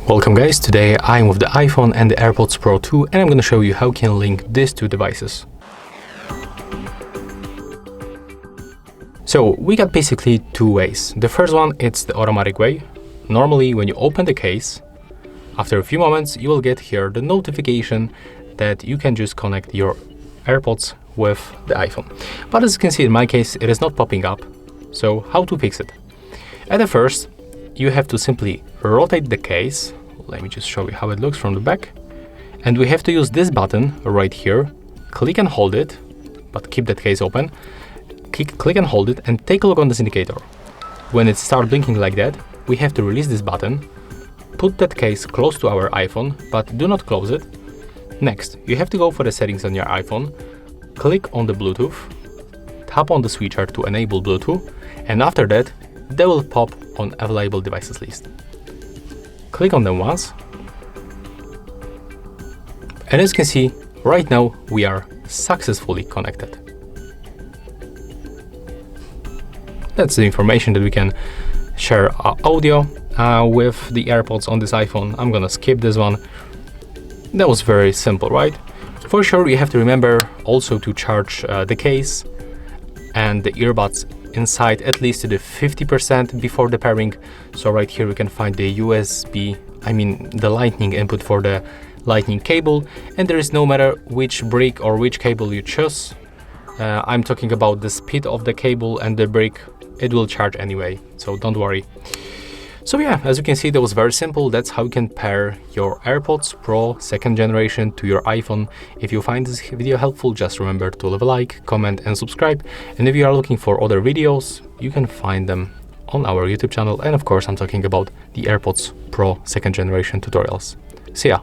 Welcome guys, today I'm with the iPhone and the AirPods Pro 2 and I'm going to show you how you can link these two devices. So we got basically two ways. The first one, it's the automatic way. Normally when you open the case, after a few moments you will get here the notification that you can just connect your AirPods with the iPhone. But as you can see in my case, it is not popping up. So how to fix it? At the first, you have to simply rotate the case. Let me just show you how it looks from the back. And we have to use this button right here. Click and hold it, but keep that case open. Click and hold it and take a look on this indicator. When it starts blinking like that, we have to release this button, put that case close to our iPhone, but do not close it. Next, you have to go for the settings on your iPhone, click on the Bluetooth, tap on the switcher to enable Bluetooth, and after that, they will pop on available devices list. Click on them once, and as you can see, right now we are successfully connected. That's the information that we can share audio with the AirPods on this iPhone. I'm gonna skip this one. That was very simple, right? For sure, you have to remember also to charge the case and the earbuds inside at least to the 50% before the pairing. So right here we can find the the lightning input for the lightning cable, and there is no matter which brick or which cable you choose. I'm talking about the speed of the cable and the brick. It will charge anyway, so don't worry. So yeah, as you can see, that was very simple. That's how you can pair your AirPods Pro 2nd generation to your iPhone. If you find this video helpful, just remember to leave a like, comment and subscribe. And if you are looking for other videos, you can find them on our YouTube channel. And of course, I'm talking about the AirPods Pro 2nd generation tutorials. See ya!